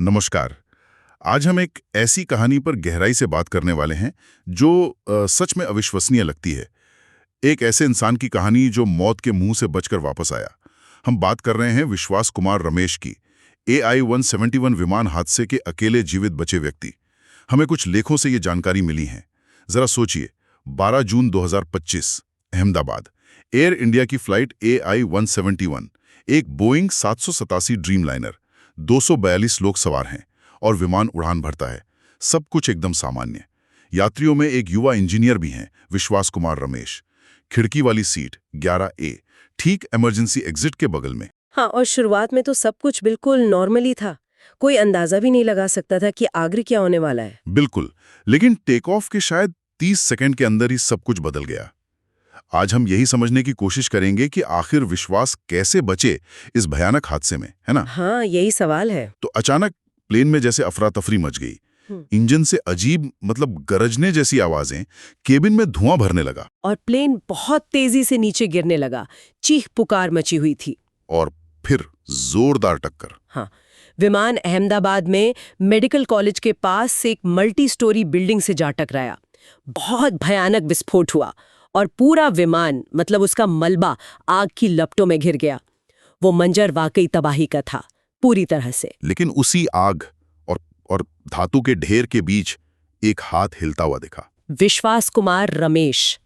नमस्कार। आज हम एक ऐसी कहानी पर गहराई से बात करने वाले हैं जो सच में अविश्वसनीय लगती है। एक ऐसे इंसान की कहानी जो मौत के मुंह से बचकर वापस आया। हम बात कर रहे हैं विश्वास कुमार रमेश की। AI-171 विमान हादसे के अकेले जीवित बचे व्यक्ति। हमें कुछ लेखों से ये जानकारी मिली है। जरा सोचिए, 12 जून 2025 अहमदाबाद, एयर इंडिया की फ्लाइट AI-171, एक बोइंग 787 ड्रीमलाइनर, 242 लोग सवार हैं और विमान उड़ान भरता है। सब कुछ एकदम सामान्य। यात्रियों में एक युवा इंजीनियर भी हैं, विश्वास कुमार रमेश। खिड़की वाली सीट 11A, ठीक इमरजेंसी एग्जिट के बगल में। हाँ, और शुरुआत में तो सब कुछ बिल्कुल नॉर्मली था। कोई अंदाजा भी नहीं लगा सकता था कि आगे क्या होने वाला है। बिल्कुल, लेकिन टेक ऑफ के शायद 30 सेकंड के अंदर ही सब कुछ बदल गया। आज हम यही समझने की कोशिश करेंगे कि आखिर विश्वास कैसे बचे इस भयानक हादसे में, है ना? हाँ, यही सवाल है। तो अचानक प्लेन में जैसे अफरा तफरी मच गई। इंजन से अजीब गरजने जैसी आवाजें, केबिन में धुआं भरने लगा और प्लेन बहुत तेजी से नीचे गिरने लगा। चीख पुकार मची हुई थी। और फिर जोरदार टक्कर। हाँ, विमान अहमदाबाद में मेडिकल कॉलेज के पास से एक मल्टी स्टोरी बिल्डिंग से जा टकराया। बहुत भयानक विस्फोट हुआ और पूरा विमान उसका मलबा आग की लपटों में घिर गया। वो मंजर वाकई तबाही का था, पूरी तरह से। लेकिन उसी आग और धातु के ढेर के बीच एक हाथ हिलता हुआ दिखा। विश्वास कुमार रमेश।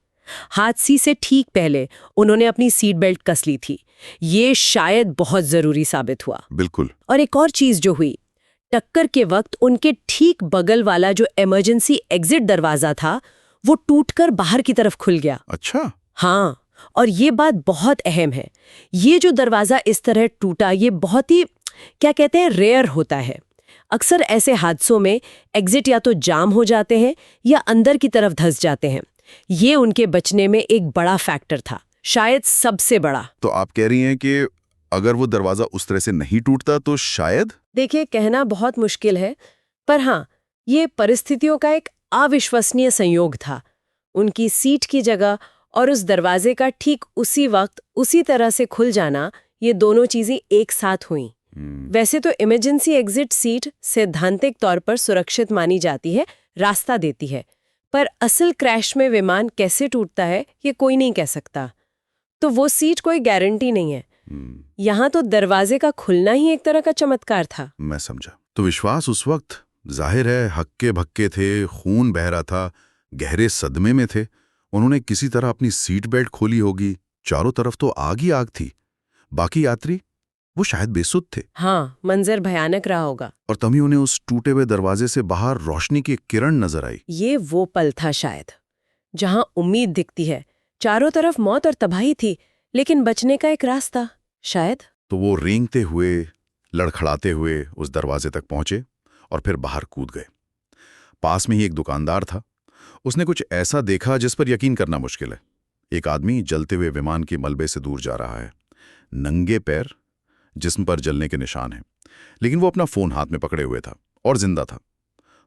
हादसे से ठीक पहले उन्होंने अपनी सीट बेल्ट कस ली थी। ये शायद बहुत जरूरी साबित हुआ। बिल्कुल। और एक और चीज जो हुई, टक्कर के वक्त उनके ठीक बगल वाला जो इमरजेंसी एग्जिट दरवाजा था, वो टूटकर बाहर की तरफ खुल गया। अच्छा। हाँ, और ये बात बहुत अहम है। ये जो दरवाजा इस तरह टूटा, ये बहुत ही रेयर होता है। अक्सर ऐसे हादसों में एग्जिट या तो जाम हो जाते हैं या अंदर की तरफ धंस जाते हैं। ये उनके बचने में एक बड़ा फैक्टर था, शायद सबसे बड़ा। तो आप कह रही हैं कि अगर वो दरवाजा उस तरह से नहीं टूटता तो शायद? देखिए, कहना बहुत मुश्किल है, पर हाँ, ये परिस्थितियों का एक अविश्वसनीय संयोग था। उनकी सीट की जगह और उस दरवाजे का ठीक उसी वक्त उसी तरह से खुल जाना, ये दोनों चीजें एक साथ हुई। वैसे तो इमरजेंसी एग्जिट सीट सैद्धांतिक तौर पर सुरक्षित मानी जाती है, रास्ता देती है, पर असल क्रैश में विमान कैसे टूटता है ये कोई नहीं कह सकता। तो वो सीट कोई गारंटी नहीं है। यहाँ तो दरवाजे का खुलना ही एक तरह का चमत्कार था। मैं समझा। तो विश्वास उस वक्त जाहिर है हक्के भक्के थे, खून बह रहा था, गहरे सदमे में थे। उन्होंने किसी तरह अपनी सीट बेल्ट खोली होगी। चारों तरफ तो आग ही आग थी। बाकी यात्री वो शायद बेसुध थे। हाँ, मंजर भयानक रहा होगा। और तभी उन्हें उस टूटे हुए दरवाजे से बाहर रोशनी की किरण नजर आई। ये वो पल था शायद जहां उम्मीद दिखती है। चारों तरफ मौत और तबाही थी, लेकिन बचने का एक रास्ता शायद। तो वो रेंगते हुए, लड़खड़ाते हुए उस दरवाजे तक पहुंचे और फिर बाहर कूद गए। पास में ही एक दुकानदार था। उसने कुछ ऐसा देखा जिस पर यकीन करना मुश्किल है। एक आदमी जलते हुए विमान के मलबे से दूर जा रहा है, नंगे पैर, जिस्म पर जलने के निशान हैं, लेकिन वो अपना फोन हाथ में पकड़े हुए था और जिंदा था।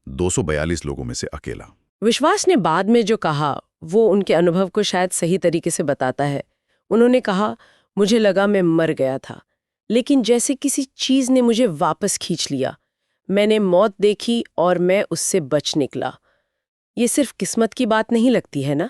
242 लोगों में से अकेला। विश्वास ने बाद में जो कहा वो उनके अनुभव को शायद सही तरीके से बताता है। उन्होंने कहा, मुझे लगा मैं मर गया था, लेकिन जैसे किसी चीज ने मुझे वापस खींच लिया। मैंने मौत देखी और मैं उससे बच निकला। ये सिर्फ किस्मत की बात नहीं लगती है ना,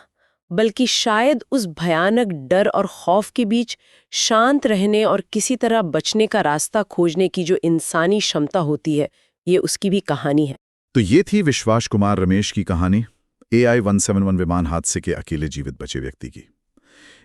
बल्कि शायद उस भयानक डर और खौफ के बीच शांत रहने और किसी तरह बचने का रास्ता खोजने की जो इंसानी क्षमता होती है, ये उसकी भी कहानी है। तो ये थी विश्वास कुमार रमेश की कहानी, AI-171 विमान हादसे के अकेले जीवित बचे व्यक्ति की।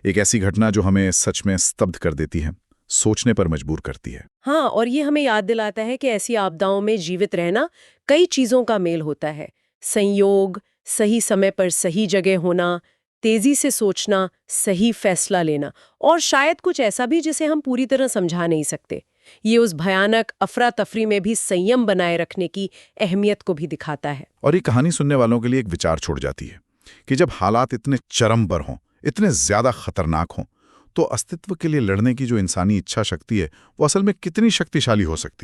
एक ऐसी घटना जो हमें सच में स्तब्ध कर देती है, सोचने पर मजबूर करती है। हाँ, और ये हमें याद दिलाता है कि ऐसी आपदाओं में जीवित रहना कई चीजों का मेल होता है। संयोग, सही समय पर सही जगह होना, तेजी से सोचना, सही फैसला लेना, और शायद कुछ ऐसा भी जिसे हम पूरी तरह समझा नहीं सकते। ये उस भयानक अफरा तफरी में भी संयम बनाए रखने की अहमियत को भी दिखाता है। और ये कहानी सुनने वालों के लिए एक विचार छोड़ जाती है कि जब हालात इतने चरम पर हों, इतने ज्यादा खतरनाक हों, तो अस्तित्व के लिए लड़ने की जो इंसानी इच्छा शक्ति है, वो असल में कितनी शक्तिशाली हो सकती है।